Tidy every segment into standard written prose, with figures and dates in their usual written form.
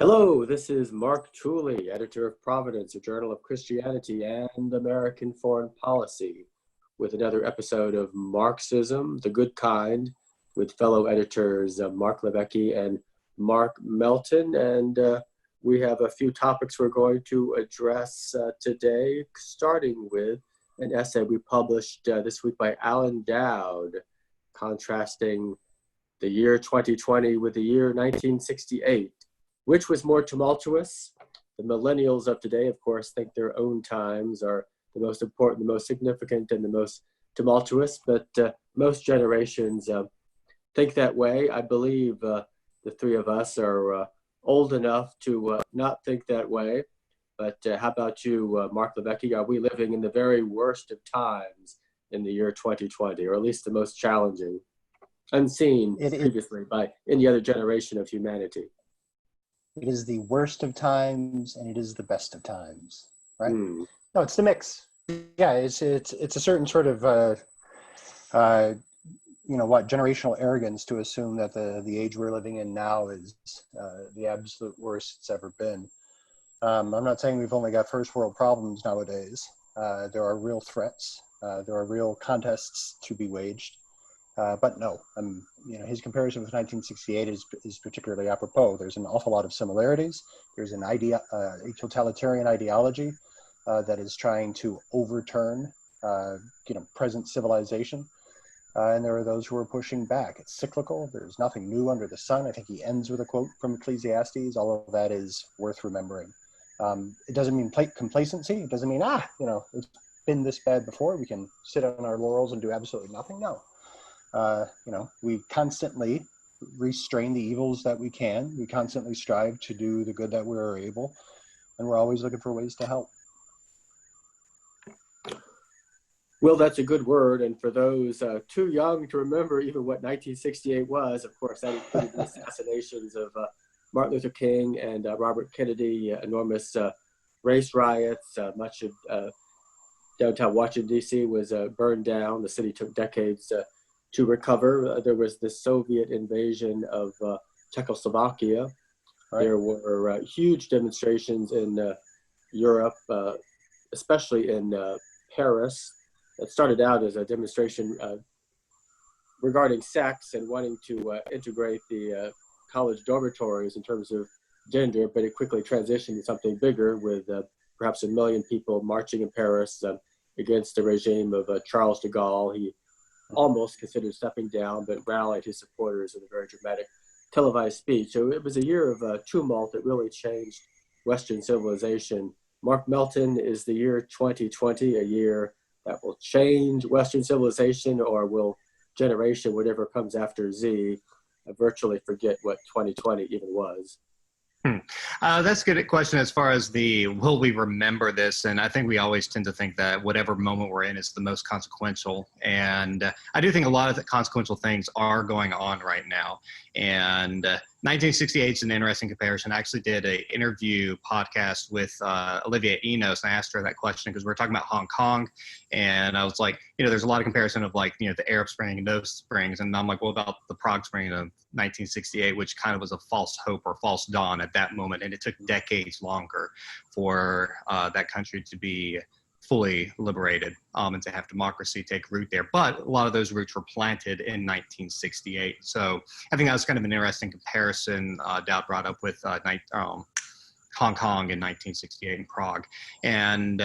Hello, this is Mark Tooley, editor of Providence, a journal of Christianity and American foreign policy, with another episode of Marksism, the Good Kind, with fellow editors Marc LiVecche and Mark Melton. And we have a few topics we're going to address today, starting with an essay we published this week by Alan Dowd, contrasting the year 2020 with the year 1968. Which was more tumultuous? The millennials of today, of course, think their own times are the most important, the most significant, and the most tumultuous, but most generations think that way. I believe the three of us are old enough to not think that way. But how about you, Marc LiVecche? Are we living in the very worst of times in the year 2020, or at least the most challenging, unseen previously by any other generation of humanity? It is the worst of times, and it is the best of times, right? Mm. No, it's the mix. Yeah, it's a certain sort of generational arrogance to assume that the age we're living in now is the absolute worst it's ever been. I'm not saying we've only got first world problems nowadays. There are real threats. There are real contests to be waged. But no, his comparison with 1968 is particularly apropos. There's an awful lot of similarities. There's a totalitarian ideology that is trying to overturn, present civilization. And there are those who are pushing back. It's cyclical. There's nothing new under the sun. I think he ends with a quote from Ecclesiastes. All of that is worth remembering. It doesn't mean complacency. It doesn't mean, it's been this bad before. We can sit on our laurels and do absolutely nothing. No. We constantly restrain the evils that we can. We constantly strive to do the good that we're able, and we're always looking for ways to help. Well, that's a good word. And for those too young to remember even what 1968 was, of course, that included the assassinations of Martin Luther King and Robert Kennedy, enormous race riots. Much of downtown Washington, D.C. was burned down. The city took decades to recover. There was the Soviet invasion of Czechoslovakia. Right. There were huge demonstrations in Europe, especially in Paris. It started out as a demonstration regarding sex and wanting to integrate the college dormitories in terms of gender, but it quickly transitioned to something bigger with perhaps 1 million people marching in Paris against the regime of Charles de Gaulle. He almost considered stepping down, but rallied his supporters in a very dramatic televised speech. So it was a year of tumult that really changed Western civilization. Mark Melton, is the year 2020 a year that will change Western civilization, or will generation, whatever comes after Z, virtually forget what 2020 even was? That's a good question as far as will we remember this? And I think we always tend to think that whatever moment we're in is the most consequential. And I do think a lot of the consequential things are going on right now. And 1968 is an interesting comparison. I actually did an interview podcast with Olivia Enos, and I asked her that question because we were talking about Hong Kong. And I was like, there's a lot of comparison of the Arab Spring and those springs. And I'm like, what about the Prague Spring of 1968, which kind of was a false hope or false dawn at that moment. And it took decades longer for that country to be fully liberated and to have democracy take root there. But a lot of those roots were planted in 1968. So I think that was kind of an interesting comparison Dowd brought up with Hong Kong in 1968 in Prague. And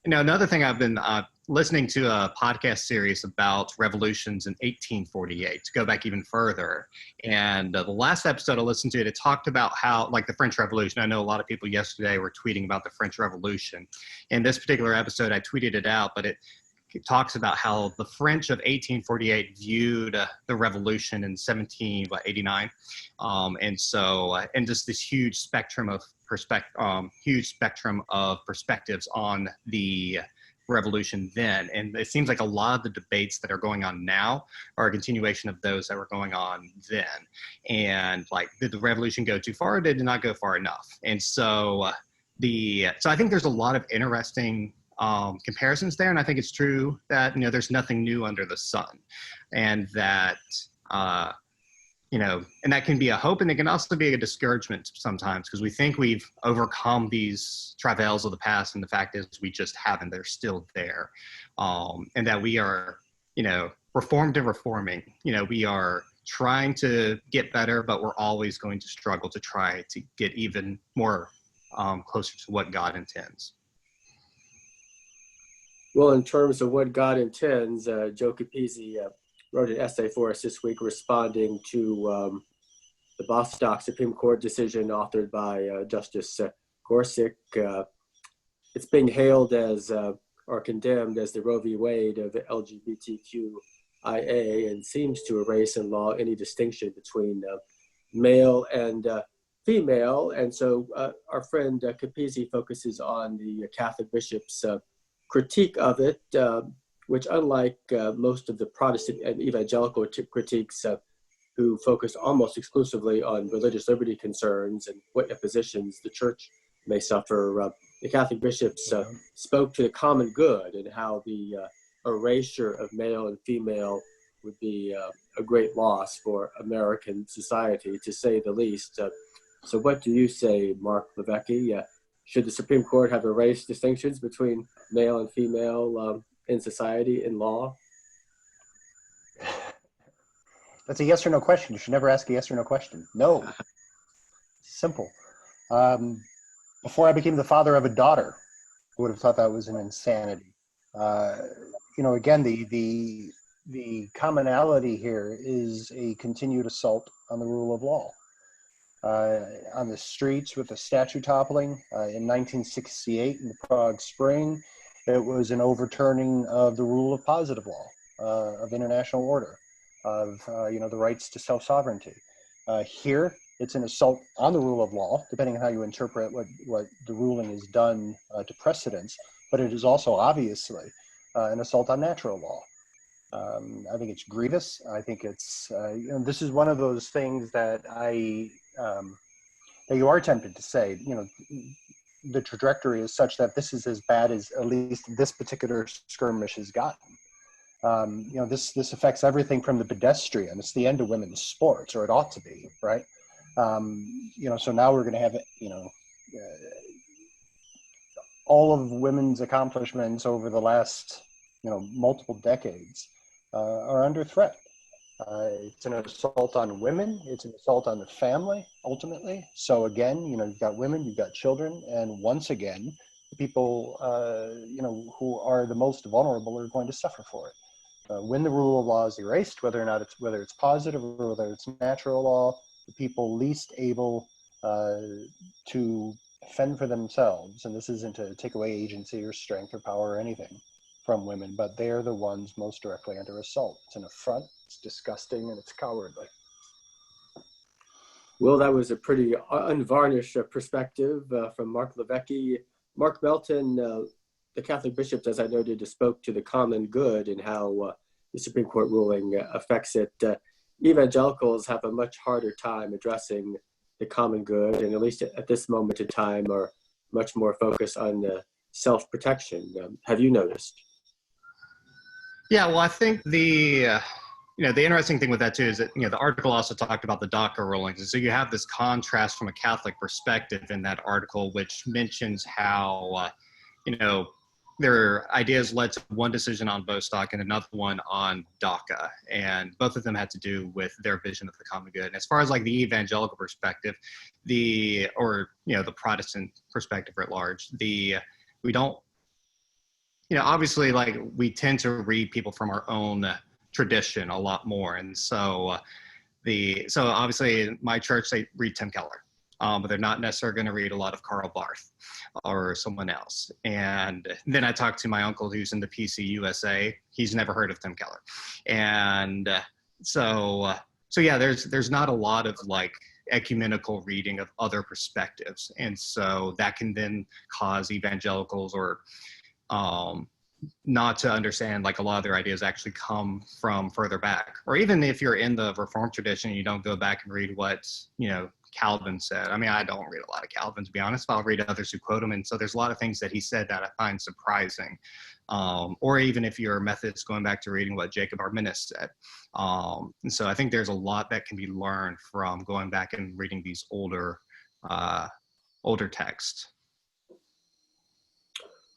another thing, I've been listening to a podcast series about revolutions in 1848, to go back even further. And the last episode I listened to, it talked about how, like the French Revolution. I know a lot of people yesterday were tweeting about the French Revolution. In this particular episode, I tweeted it out, but it talks about how the French of 1848 viewed the revolution in 1789. And just this huge spectrum of perspectives on the revolution then. And it seems like a lot of the debates that are going on now are a continuation of those that were going on then. And did the revolution go too far, or did it not go far enough? And so I think there's a lot of interesting comparisons there. And I think it's true that, there's nothing new under the sun, and that, and that can be a hope, and it can also be a discouragement sometimes, because we think we've overcome these travails of the past, and the fact is we just haven't. They're still there, and that we are, reformed and reforming. We are trying to get better, but we're always going to struggle to try to get even more closer to what God intends. Well, in terms of what God intends, Joe Capizzi wrote an essay for us this week responding to the Bostock Supreme Court decision authored by Justice Gorsuch. It's being hailed as, or condemned as, the Roe v. Wade of LGBTQIA, and seems to erase in law any distinction between male and female. And so our friend Capizzi focuses on the Catholic bishop's critique of it, which, unlike most of the Protestant and evangelical critiques who focus almost exclusively on religious liberty concerns and what impositions the church may suffer, the Catholic bishops spoke to the common good and how the erasure of male and female would be a great loss for American society, to say the least. So what do you say, Marc LiVecche? Should the Supreme Court have erased distinctions between male and female in society, in law? That's a yes or no question. You should never ask a yes or no question. No. Simple. Before I became the father of a daughter, I would have thought that was an insanity. Again, the commonality here is a continued assault on the rule of law. On the streets with the statue toppling in 1968 in the Prague Spring, it was an overturning of the rule of positive law, of international order, of the rights to self-sovereignty. Here, it's an assault on the rule of law, depending on how you interpret what the ruling has done to precedents, but it is also obviously an assault on natural law. I think it's grievous. I think it's, this is one of those things that that you are tempted to say, the trajectory is such that this is as bad as at least this particular skirmish has gotten. This affects everything from the pedestrian. It's the end of women's sports, or it ought to be, right? So now we're going to have, all of women's accomplishments over the last, multiple decades are under threat. It's an assault on women. It's an assault on the family, ultimately. So again, you've got women, you've got children, and once again, the people, who are the most vulnerable are going to suffer for it. When the rule of law is erased, whether it's positive or whether it's natural law, the people least able to fend for themselves, and this isn't to take away agency or strength or power or anything from women, but they're the ones most directly under assault. It's an affront, it's disgusting, and it's cowardly. Well, that was a pretty unvarnished perspective from Marc LiVecche. Mark Melton, the Catholic bishops, as I noted, spoke to the common good and how the Supreme Court ruling affects it. Evangelicals have a much harder time addressing the common good, and at least at this moment in time are much more focused on self-protection. Have you noticed? Yeah, well, I think the interesting thing with that too is that, the article also talked about the DACA rulings. And so you have this contrast from a Catholic perspective in that article, which mentions how, their ideas led to one decision on Bostock and another one on DACA. And both of them had to do with their vision of the common good. And as far as like the evangelical perspective, the Protestant perspective at large, we don't, obviously, like, we tend to read people from our own tradition a lot more. And so obviously in my church, they read Tim Keller, but they're not necessarily going to read a lot of Karl Barth or someone else. And then I talked to my uncle who's in the PCUSA. He's never heard of Tim Keller. And so yeah, there's not a lot of like ecumenical reading of other perspectives. And so that can then cause evangelicals or not to understand, like, a lot of their ideas actually come from further back. Or even if you're in the Reformed tradition, you don't go back and read what, Calvin said. I mean, I don't read a lot of Calvin, to be honest, but I'll read others who quote him. And so there's a lot of things that he said that I find surprising. Or even if you're a Methodist, going back to reading what Jacob Arminius said. And so I think there's a lot that can be learned from going back and reading these older texts.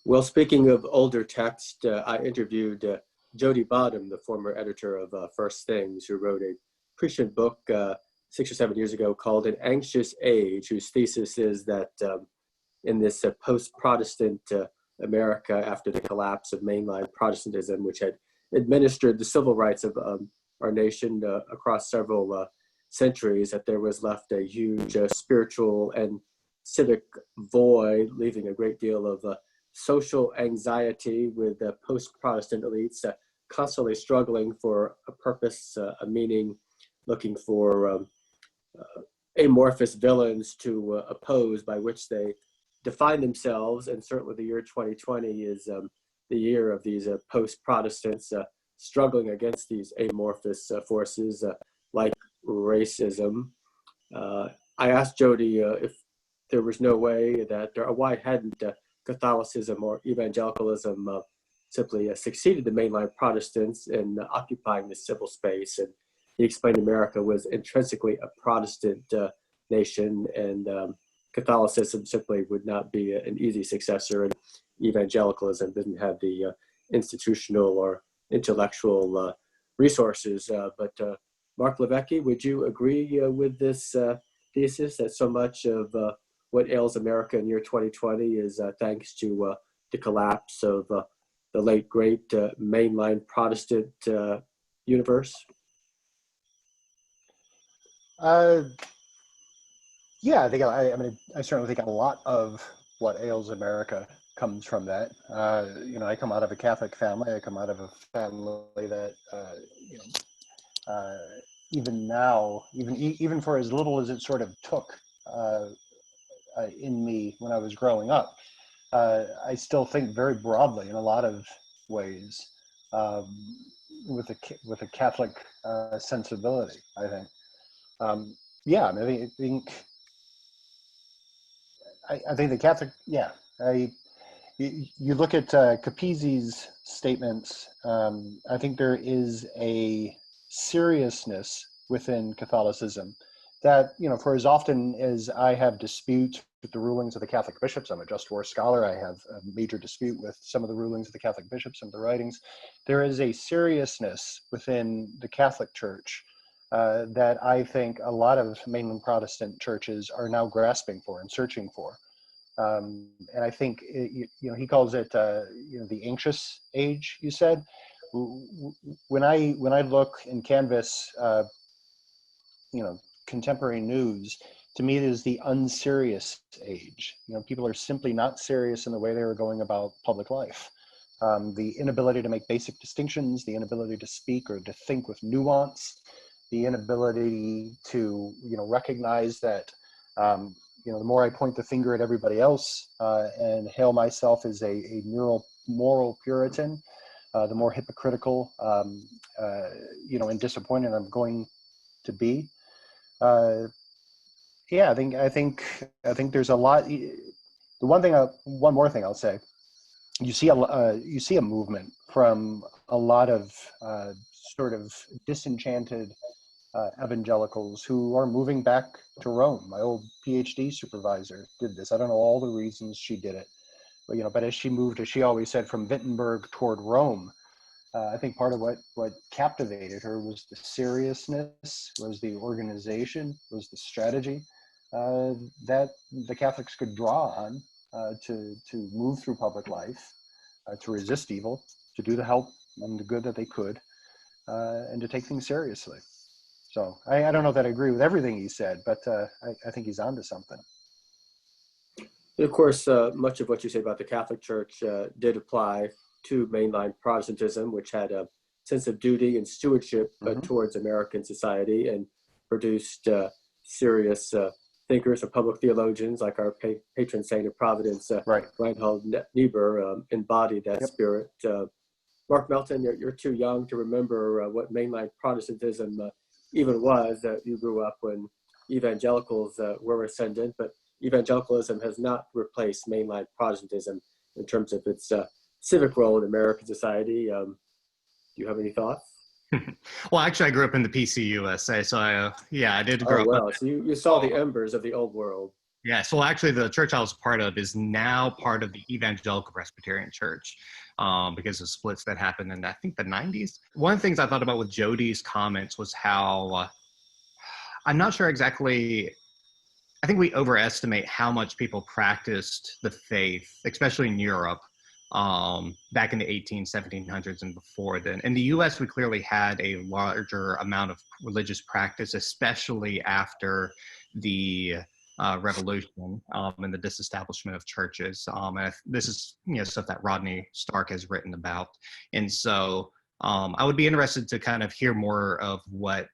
Well, speaking of older text, I interviewed Jody Bottom, the former editor of First Things, who wrote a prescient book 6 or 7 years ago called An Anxious Age, whose thesis is that in this post-Protestant America, after the collapse of mainline Protestantism, which had administered the civil rights of our nation across several centuries, that there was left a huge spiritual and civic void, leaving a great deal of social anxiety with post-Protestant elites constantly struggling for a purpose, a meaning, looking for amorphous villains to oppose by which they define themselves. And certainly the year 2020 is the year of these post-Protestants struggling against these amorphous forces like racism. I asked Jody if there was no way that, or why hadn't Catholicism or evangelicalism simply succeeded the mainline Protestants in occupying the civil space. And he explained America was intrinsically a Protestant nation, and Catholicism simply would not be an easy successor, and evangelicalism didn't have the institutional or intellectual resources. But Marc LiVecche, would you agree with this thesis that so much of what ails America in year 2020 is thanks to the collapse of the late great mainline Protestant universe? Yeah, I think I certainly think a lot of what ails America comes from that. I come out of a Catholic family. I come out of a family that even now, even for as little as it sort of took in me when I was growing up, I still think very broadly in a lot of ways with a Catholic sensibility. I think. I think the Catholic. Yeah, you look at Capizzi's statements. I think there is a seriousness within Catholicism that, for as often as I have disputes with the rulings of the Catholic bishops, I'm a just war scholar, I have a major dispute with some of the rulings of the Catholic bishops, some of the writings, there is a seriousness within the Catholic Church that I think a lot of mainland Protestant churches are now grasping for and searching for. And I think, he calls it, the anxious age, you said. When I look and canvass, contemporary news, to me it is the unserious age. People are simply not serious in the way they were going about public life. The inability to make basic distinctions, the inability to speak or to think with nuance, the inability to, recognize that, the more I point the finger at everybody else and hail myself as a moral Puritan, the more hypocritical, and disappointed I'm going to be. I think there's a lot. One more thing I'll say. You see a movement from a lot of sort of disenchanted evangelicals who are moving back to Rome. My old PhD supervisor did this. I don't know all the reasons she did it, but as she moved, as she always said, from Wittenberg toward Rome, I think part of what captivated her was the seriousness, was the organization, was the strategy that the Catholics could draw on to move through public life, to resist evil, to do the help and the good that they could, and to take things seriously. So I don't know that I agree with everything he said, but I think he's onto something. And of course, much of what you say about the Catholic Church did apply to mainline Protestantism, which had a sense of duty and stewardship towards American society and produced serious thinkers or public theologians like our patron saint of Providence, Reinhold Niebuhr, embodied that spirit. Mark Melton, you're too young to remember what mainline Protestantism even was. You grew up when evangelicals were ascendant, but evangelicalism has not replaced mainline Protestantism in terms of its civic role in American society. Do you have any thoughts? Well, actually, I grew up in the PCUSA, so I did Oh, grow up. well, so you saw the embers of the old world. Yes, well, actually, the church I was a part of is now part of the Evangelical Presbyterian Church because of splits that happened in, I think, the 90s. One of the things I thought about with Jody's comments was how I'm not sure exactly. I think we overestimate how much people practiced the faith, especially in Europe, back in the 1700s and before then. In the US, we clearly had a larger amount of religious practice, especially after the revolution and the disestablishment of churches. And this is stuff that Rodney Stark has written about. And so I would be interested to kind of hear more of what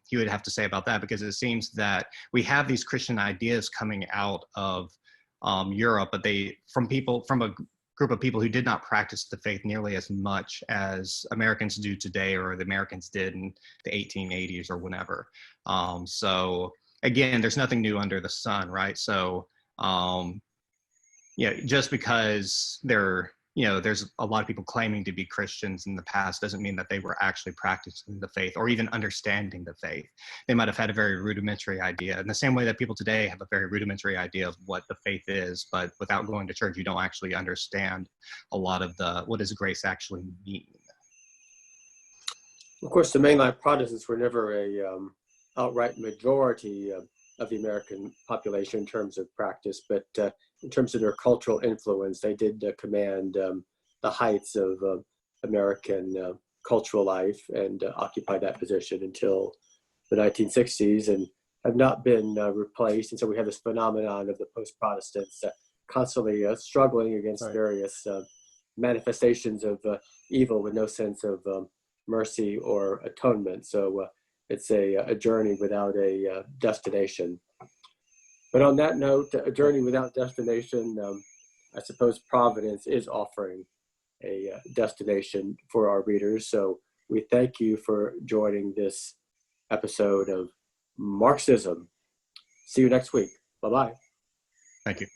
he would have to say about that, because it seems that we have these Christian ideas coming out of Europe, but from a group of people who did not practice the faith nearly as much as Americans do today, or the Americans did in the 1880s or whenever. So again, there's nothing new under the sun, right? So just because there's a lot of people claiming to be Christians in the past doesn't mean that they were actually practicing the faith or even understanding the faith. They might have had a very rudimentary idea, in the same way that people today have a very rudimentary idea of what the faith is, but without going to church, you don't actually understand a lot of what does grace actually mean. Of course, the mainline Protestants were never a outright majority of the American population in terms of practice, but in terms of their cultural influence, they did command the heights of American cultural life and occupied that position until the 1960s and have not been replaced. And so we have this phenomenon of the post-Protestants constantly struggling against various manifestations of evil with no sense of mercy or atonement. So it's a journey without a destination. But on that note, a journey without destination, I suppose Providence is offering a destination for our readers. So we thank you for joining this episode of Marksism. See you next week. Bye-bye. Thank you.